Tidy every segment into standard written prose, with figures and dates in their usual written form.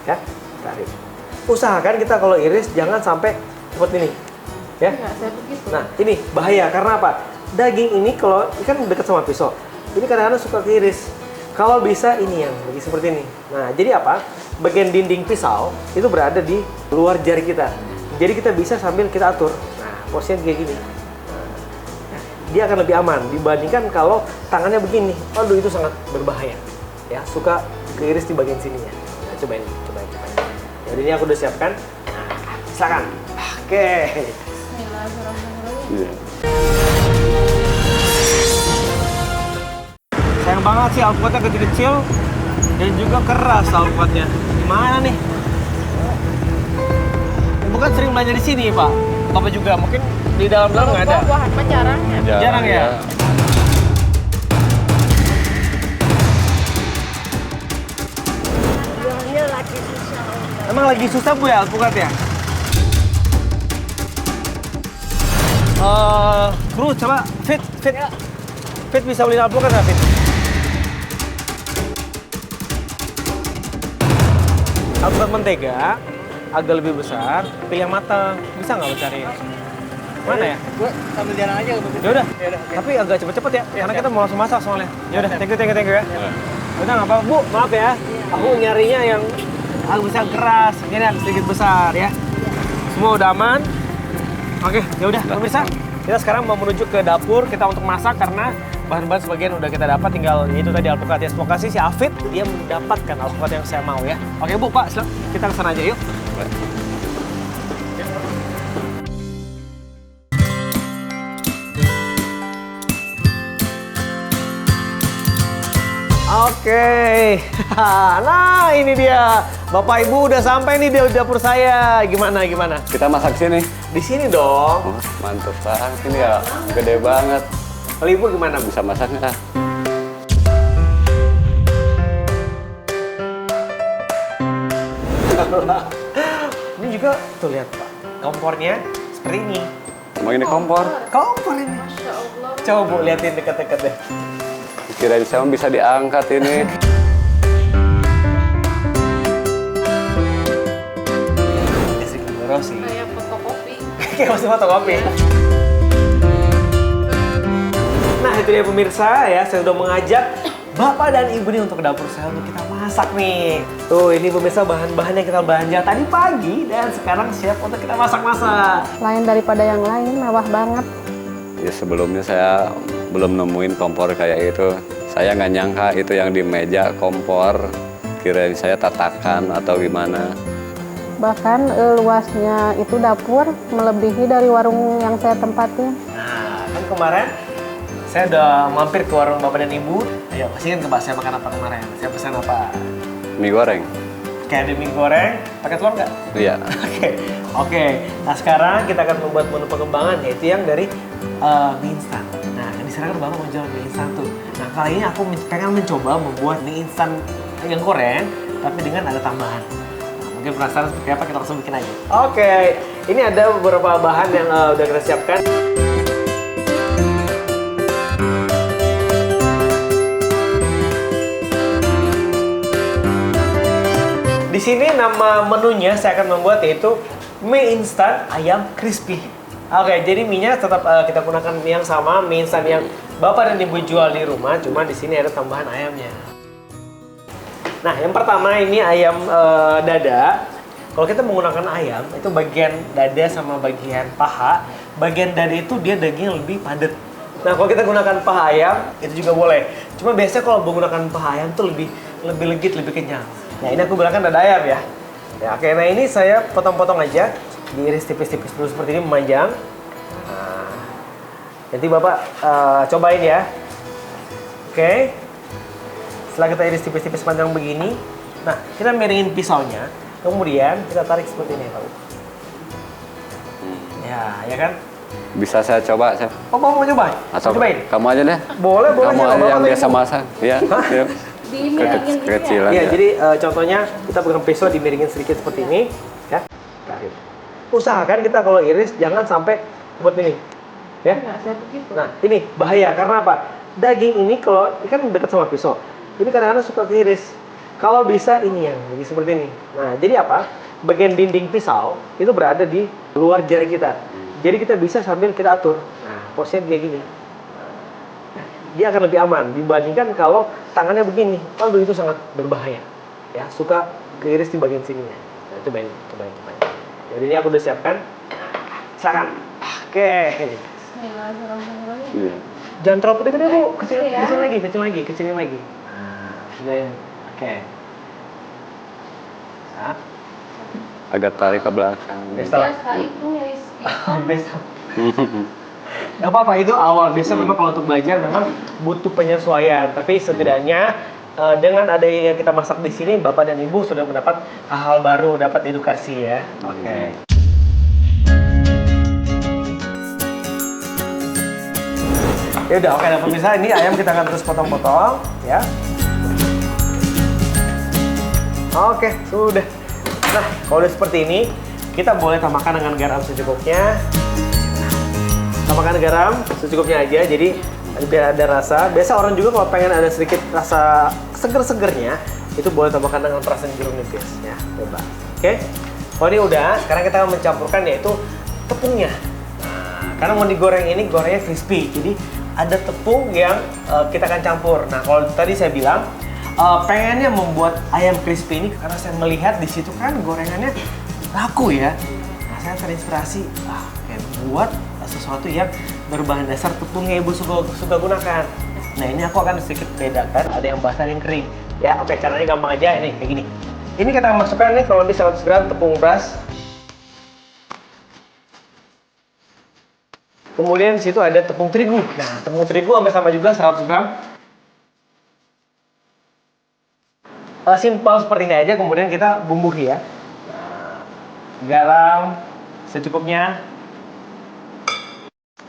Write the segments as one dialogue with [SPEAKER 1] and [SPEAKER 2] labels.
[SPEAKER 1] ya. Tarik. Usahakan kita kalau iris jangan sampai seperti ini, ya.
[SPEAKER 2] Enggak, saya begitu.
[SPEAKER 1] Nah, ini bahaya karena apa? Daging ini kalau kan dekat sama pisau, ini kadang-kadang suka keiris. Kalau bisa ini yang lagi seperti ini. Nah, jadi apa? Bagian dinding pisau itu berada di luar jari kita. Jadi kita bisa sambil kita atur. Nah, porsinya kayak gini. Nah, dia akan lebih aman dibandingkan kalau tangannya begini. Aduh, itu sangat berbahaya. Ya, suka keiris di bagian sininya. Nah, cobain. Jadi ini aku udah siapkan. Nah, silakan. Oke.
[SPEAKER 2] Bismillahirrahmanirrahim.
[SPEAKER 3] Iya.
[SPEAKER 1] Sayang banget sih alpukatnya kecil-kecil dan juga keras alpukatnya. Gimana nih? Bukan sering belanja di sini, Pak. Bapak juga mungkin di dalam-dalam nggak ada.
[SPEAKER 2] Buah-buahan mah jarang ya.
[SPEAKER 1] Jarang ya?
[SPEAKER 2] Buahnya lagi susah.
[SPEAKER 1] Emang lagi susah Bu ya alpukat ya? Kru coba Fit bisa beli alpukat nggak Fit? Alpukat mentega agak lebih besar, pilih yang matang. Bisa nggak lo cari? Mana ya?
[SPEAKER 4] Gue sambil jalan aja.
[SPEAKER 1] Ya udah. Tapi agak cepet-cepet ya, karena kita mau langsung masak soalnya. Ya udah, thank you ya. Udah nggak apa-apa Bu, maaf ya. Aku nyarinya yang agak besar keras, ini agak sedikit besar ya. Semua udah aman. Oke, ya udah pemirsa. Kita sekarang mau menuju ke dapur kita untuk masak karena bahan-bahan sebagian udah kita dapat, tinggal itu tadi alpukat ya. Semoga sih si Afid dia mendapatkan alpukat yang saya mau ya. Oke Bu, Pak, silakan kita kesana aja yuk. Oke, nah ini dia. Bapak Ibu udah sampai nih di dapur saya. Gimana?
[SPEAKER 3] Kita masak sini.
[SPEAKER 1] Di sini dong.
[SPEAKER 3] Oh, mantep banget ini ya. Gede banget.
[SPEAKER 1] Kalau Ibu gimana?
[SPEAKER 3] Bisa masak nggak?
[SPEAKER 1] Ini juga tuh lihat Pak, kompornya seperti ini.
[SPEAKER 3] Emang ini kompor?
[SPEAKER 1] Kompor ini.
[SPEAKER 2] Masya Allah.
[SPEAKER 1] Coba Bu liatin dekat-dekat deh.
[SPEAKER 3] Kirain saya bisa diangkat ini.
[SPEAKER 1] Kasih Rosi.
[SPEAKER 2] Kayak fotokopi.
[SPEAKER 1] Kayak masih fotokopi. Nah itu dia pemirsa ya, saya sudah mengajak Bapak dan Ibu nih untuk ke dapur saya untuk kita masak nih. Tuh ini pemirsa bahan-bahan yang kita belanja tadi pagi dan sekarang siap untuk kita masak-masak.
[SPEAKER 5] Lain daripada yang lain, mewah banget.
[SPEAKER 3] Ya sebelumnya saya belum nemuin kompor kayak itu. Saya nggak nyangka itu yang di meja kompor. Kirain saya tatakan atau gimana.
[SPEAKER 5] Bahkan luasnya itu dapur melebihi dari warung yang saya tempatin.
[SPEAKER 1] Nah kan kemarin saya udah mampir ke warung Bapak dan Ibu. Ayo pastikan ke saya makan apa kemarin. Saya pesan apa?
[SPEAKER 3] Mie goreng.
[SPEAKER 1] Kayak ada mie goreng, pakai telur nggak?
[SPEAKER 3] Iya.
[SPEAKER 1] Oke. Nah sekarang kita akan membuat menu pengembangan yaitu yang dari mie instan. Nah di sana kan Bapak mau jual mie instan tuh. Nah kali ini aku pengen mencoba membuat mie instan yang goreng tapi dengan ada tambahan. Nah, mungkin penasaran seperti apa, kita langsung bikin aja. Oke. Ini ada beberapa bahan yang udah kita siapkan. Di sini nama menunya saya akan membuat yaitu mie instan ayam crispy. Oke, jadi mie-nya tetap kita gunakan mie yang sama, mie instan yang Bapak dan Ibu jual di rumah, cuma di sini ada tambahan ayamnya. Nah, yang pertama ini ayam dada. Kalau kita menggunakan ayam, itu bagian dada sama bagian paha. Bagian dada itu dia daging lebih padat. Nah, kalau kita gunakan paha ayam, itu juga boleh. Cuma biasanya kalau menggunakan paha ayam tuh lebih legit, lebih kenyang. Nah ini aku bilangkan dada ayam ya. Ya oke, nah ini saya potong-potong aja, diiris tipis-tipis dulu seperti ini memanjang. Nah, nanti Bapak cobain ya. Oke. Setelah kita iris tipis-tipis panjang begini, nah kita miringin pisaunya, kemudian kita tarik seperti ini Pak. Ya kan?
[SPEAKER 3] Bisa saya coba, Chef?
[SPEAKER 1] Oh mau coba?
[SPEAKER 3] Atau
[SPEAKER 1] Cobain?
[SPEAKER 3] kamu aja deh.
[SPEAKER 1] Boleh.
[SPEAKER 3] Kamu
[SPEAKER 1] Siapa
[SPEAKER 3] aja
[SPEAKER 1] Bapak
[SPEAKER 3] yang
[SPEAKER 1] atau
[SPEAKER 3] biasa
[SPEAKER 1] Ibu?
[SPEAKER 3] masak. Iya. Yuk.
[SPEAKER 2] Dimiringin gitu ya.
[SPEAKER 3] Kecilan
[SPEAKER 1] Iya,
[SPEAKER 3] ya.
[SPEAKER 1] jadi contohnya kita pegang pisau dimiringin sedikit seperti ini, ya. Tarik. Usahakan kita kalau iris jangan sampai seperti ini, ya.
[SPEAKER 2] Enggak, saya begitu.
[SPEAKER 1] Nah, ini bahaya karena apa? Daging ini kalau kan dekat sama pisau, ini kadang-kadang suka keiris. Kalau bisa ini yang jadi seperti ini. Nah, jadi apa? Bagian dinding pisau itu berada di luar jari kita. Jadi kita bisa sambil kita atur. Nah, posisinya kayak gini. Dia akan lebih aman dibandingkan kalau tangannya begini. Kalau itu sangat berbahaya. Ya, suka keiris di bagian sininya. Nah, cobain. Jadi ini aku udah siapkan. Silakan. Oke.
[SPEAKER 2] Bismillahirrahmanirrahim.
[SPEAKER 3] Iya.
[SPEAKER 1] Jangan terlalu gede Bu. Kecil
[SPEAKER 2] Kecil ya?
[SPEAKER 1] kecilin lagi. Nah, oke. Nah,
[SPEAKER 3] Agak tarik ke belakang.
[SPEAKER 1] Biasa lah.
[SPEAKER 2] Biasa itu ya,
[SPEAKER 1] Biasa. Gak apa-apa, itu awal. Biasa memang kalau untuk belajar memang butuh penyesuaian. Tapi setidaknya dengan adanya kita masak di sini, Bapak dan Ibu sudah mendapat hal-hal baru, dapat edukasi ya. Oke. Ya udah, oke. Nah, pemirsa, ini ayam kita akan terus potong-potong, ya. Oke, sudah. Nah, kalau udah seperti ini, kita boleh tambahkan dengan garam secukupnya. Tambahkan garam secukupnya aja, jadi biar ada rasa. Biasa orang juga kalau pengen ada sedikit rasa seger-segernya, itu boleh tambahkan dengan perasan jeruk nipis, ya. Coba. Oke. Kalau ini udah, sekarang kita akan mencampurkan yaitu tepungnya. Nah, karena mau digoreng ini gorengnya crispy, jadi ada tepung yang kita akan campur. Nah, kalau tadi saya bilang pengennya membuat ayam crispy ini karena saya melihat di situ kan gorengannya laku ya. Nah, saya terinspirasi kayak buat sesuatu yang berbahan dasar tepungnya Ibu suka gunakan. Nah, ini aku akan sedikit bedakan, ada yang basah dan yang kering. Ya, oke, caranya gampang aja ini kayak gini. Ini kita akan masukkan nih kurang lebih 100 gram tepung beras. Kemudian di situ ada tepung terigu. Nah, tepung terigu hampir sama juga 100 gram. Simpel seperti ini aja, kemudian kita bumbui ya. Nah, garam secukupnya.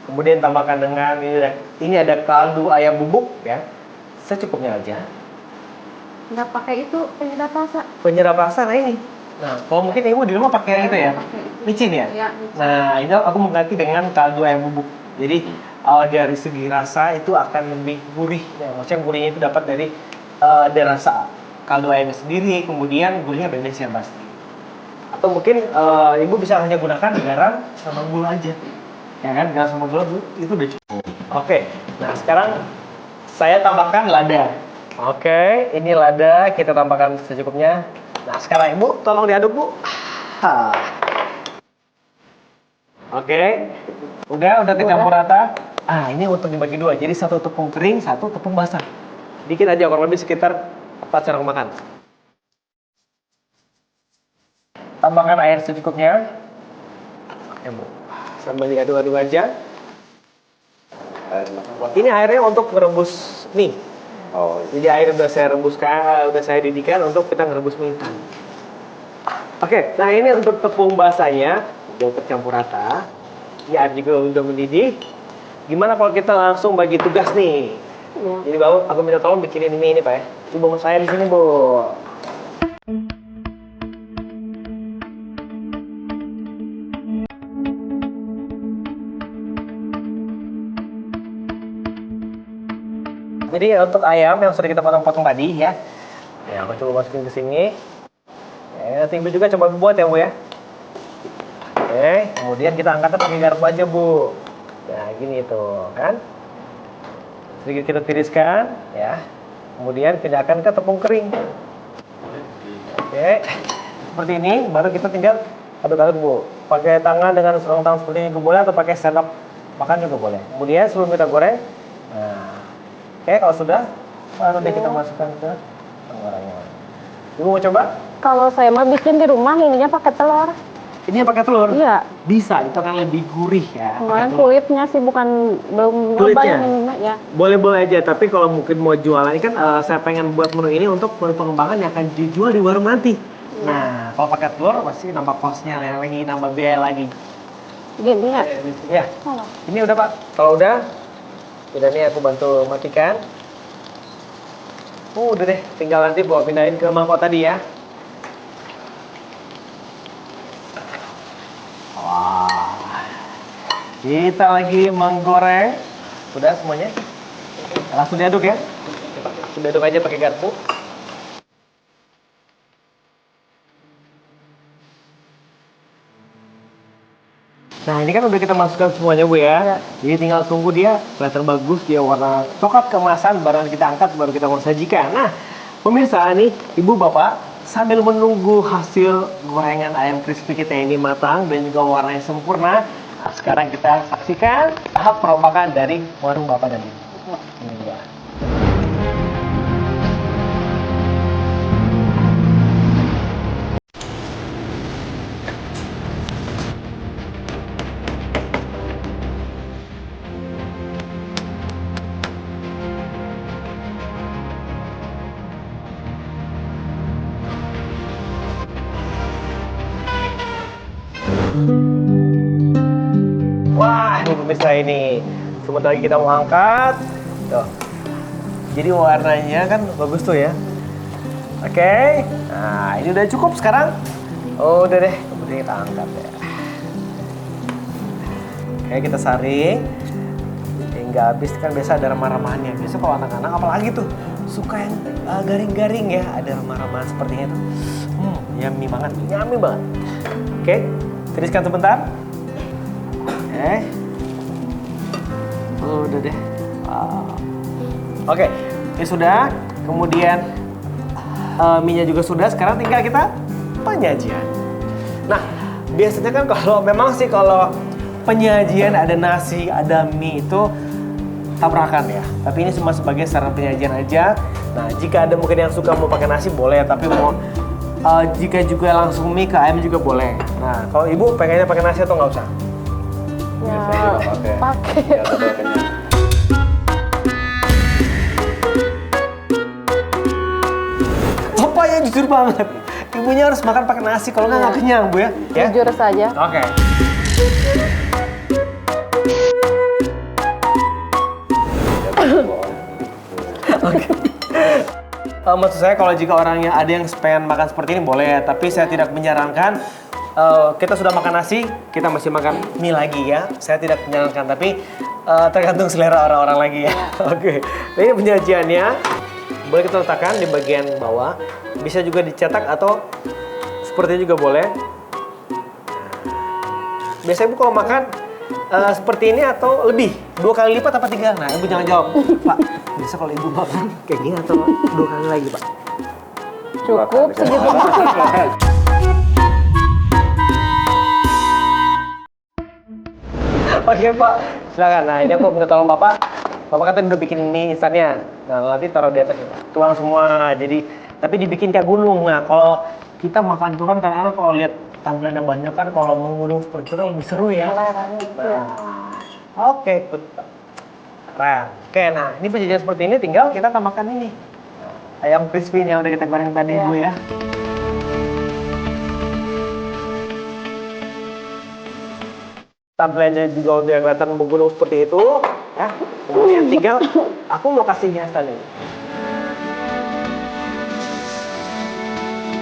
[SPEAKER 1] Kemudian tambahkan dengan ini ada kaldu ayam bubuk ya. Secukupnya aja.
[SPEAKER 5] Nggak pakai itu penyedap rasa.
[SPEAKER 1] Penyerap rasa nah ini. Nah, kalau mungkin Ibu di rumah pakai itu ya.
[SPEAKER 2] pakai itu.
[SPEAKER 1] Micin ya?
[SPEAKER 2] Iya, micin.
[SPEAKER 1] Nah, ini aku mengganti dengan kaldu ayam bubuk. Jadi dari segi rasa itu akan lebih gurih. Nah, maksudnya gurihnya itu dapat dari rasa kaldu ayamnya sendiri, kemudian gurihnya beda sih yang pasti. Atau mungkin Ibu bisa hanya gunakan garam sama gula aja. Ya kan, garam sama gula itu udah cukup. Oke, nah sekarang saya tambahkan lada. Oke, ini lada kita tambahkan secukupnya. Nah, sekarang Ibu tolong diaduk, Bu. Oke, udah tercampur rata. Ini untuk dibagi dua, jadi satu tepung kering, satu tepung basah. Dikit aja, kurang lebih sekitar 4 sendok makan. Tambahkan air secukupnya. Oke, Bu. Sambil diaduk-aduk aja. Ini airnya untuk merebus mie.
[SPEAKER 3] Oh,
[SPEAKER 1] Jadi air udah saya rebuskan, udah saya didihkan untuk kita ngerebus mie. Oke, nah ini untuk tepung basahnya udah tercampur rata. Ya, air juga udah mendidih. Gimana kalau kita langsung bagi tugas nih? Jadi Bapak, aku minta tolong bikinin mie ini Pak ya. Coba saya di sini Bu. Jadi untuk ayam yang sudah kita potong-potong tadi ya, aku coba masukin ke sini. Nanti Ibu juga coba buat ya Bu ya. Oke, kemudian kita angkatnya pakai garpu aja Bu. Nah gini tuh kan. Sedikit kita tiriskan ya. Kemudian pindahkan ke tepung kering. Oke, seperti ini. Baru kita tinggal aduk-aduk Bu. Pakai tangan dengan sarung tangan seperti ini boleh, atau pakai sendok makan juga boleh. Kemudian sebelum kita goreng, nah oke, kalau sudah, baru deh kita masukkan ke penggorengan. Ibu mau coba?
[SPEAKER 5] Kalau saya mah bikin di rumah ininya pakai telur.
[SPEAKER 1] Ini pakai telur?
[SPEAKER 5] Iya.
[SPEAKER 1] Bisa, itu akan lebih gurih ya.
[SPEAKER 5] Kemarin
[SPEAKER 1] pakai telur.
[SPEAKER 5] kulitnya sih belum
[SPEAKER 1] Kulitnya?
[SPEAKER 5] nyobain ini mah ya.
[SPEAKER 1] Boleh-boleh aja, tapi kalau mungkin mau jualan ini kan saya pengen buat menu ini untuk pengembangan yang akan dijual di warung nanti. Nah, kalau pakai telur pasti nambah kosnya lagi, nambah biaya lagi.
[SPEAKER 5] Gini ya.
[SPEAKER 1] Ya, ini udah Pak. Kalau udah nih aku bantu matikan. Udah deh, tinggal nanti bawa pindahin ke mangkok tadi ya. Wah, kita lagi menggoreng. Udah semuanya. Langsung diaduk ya. Langsung diaduk aja pakai garpu. Nah ini kan udah kita masukkan semuanya Bu ya.
[SPEAKER 5] Iya.
[SPEAKER 1] Jadi tinggal tunggu dia kelihatan bagus, dia warna coklat keemasan, baru kita angkat, baru kita mau sajikan. Nah pemirsa nih, Ibu Bapak sambil menunggu hasil gorengan ayam crispy kita ini matang dan juga warnanya sempurna. Nah, sekarang kita saksikan tahap perompakan dari warung Bapak dan Ibu. Ini dia. Wah, ini pemirsa ini. Sebentar lagi kita mau angkat. Tuh. Jadi warnanya kan bagus tuh ya. Oke. Nah, ini udah cukup sekarang. Oh, udah deh. Kemudian kita angkat ya. Oke, kita saring. Hingga habis kan biasa ada remah-remahannya. Biasa kalau anak-anak apalagi tuh suka yang garing-garing ya. Ada remah-remahan seperti itu. Yummy banget. Yummy banget. Oke, tiriskan sebentar. Oke. Oh, udah deh. Wow. Oke, ini sudah. Kemudian mie-nya juga sudah. Sekarang tinggal kita penyajian. Nah, biasanya kan kalau memang sih kalau penyajian ada nasi, ada mie itu tabrakan ya. Tapi ini cuma sebagai saran penyajian aja. Nah, jika ada mungkin yang suka mau pakai nasi boleh, tapi mau jika juga langsung mie ke ayam juga boleh. Nah, kalau ibu pengennya pakai nasi atau nggak usah?
[SPEAKER 5] Ya,
[SPEAKER 3] Saya juga
[SPEAKER 5] pakai.
[SPEAKER 3] Biar double kenyang.
[SPEAKER 1] Papa ya jujur banget. Ibunya harus makan pakai nasi, kalau nggak kenyang Bu ya. Ya?
[SPEAKER 5] Jujur saja.
[SPEAKER 1] Oke. Maksud saya kalau jika orangnya ada yang pengen makan seperti ini boleh, tapi saya tidak menyarankan. Kita sudah makan nasi, kita masih makan mie lagi ya. Saya tidak menyarankan, tapi tergantung selera orang-orang lagi ya. Oke. Ini penyajiannya boleh kita letakkan di bagian bawah. Bisa juga dicetak atau seperti ini juga boleh. Biasanya Ibu kalau makan seperti ini atau lebih? 2 kali lipat apa 3? Nah, Ibu jangan jawab. Pak, biasa kalau Ibu makan kayak gini atau 2 kali lagi, Pak?
[SPEAKER 5] Cukup segitu.
[SPEAKER 1] Oke, Pak. Silakan. Nah, ini aku minta tolong Bapak. Bapak katanya udah bikin mie instannya. Nah, nanti taruh di atas. Tuang semua. Jadi, tapi dibikin kayak gunung. Nah, kalau kita makan itu kan kadang-kadang kalau lihat tampilan yang banyak kan kalau menggunung seperti itu lebih seru ya. Oke, betul. Keren. Oke, nah ini penyajian seperti ini tinggal kita tambahkan ini. Ayam crispy yang udah kita goreng tadi Bu ya. Tampilannya juga udah kelihatan menggunung seperti itu. Ya, kemudian tinggal aku mau kasih hiasan ini.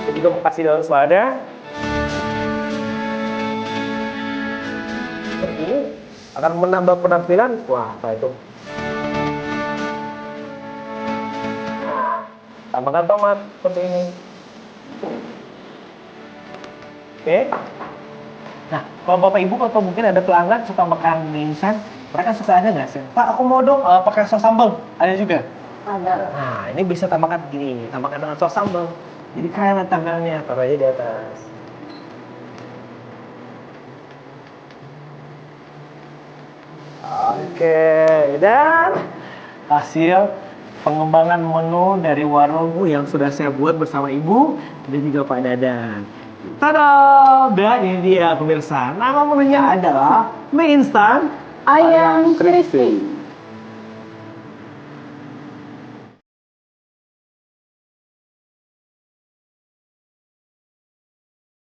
[SPEAKER 1] Kita juga mau kasih daun selada. Ini akan menambah penampilan. Wah, apa itu? Tambahkan tomat seperti ini. Oke. Nah, kalau Bapak Ibu atau mungkin ada pelanggan suka makan mie instan, mereka suka ada nggak sih? Pak, aku mau dong pakai saus sambal. Ada juga?
[SPEAKER 5] Ada.
[SPEAKER 1] Nah, ini bisa tambahkan gini, tambahkan dengan saus sambal. Jadi keren tampilannya, taruh aja di atas. Oke, dan hasil pengembangan menu dari warung yang sudah saya buat bersama Ibu dan juga Pak Dadan. Tada! Dan ini dia pemirsa. Nama menunya adalah mie instan
[SPEAKER 5] Ayam crispy.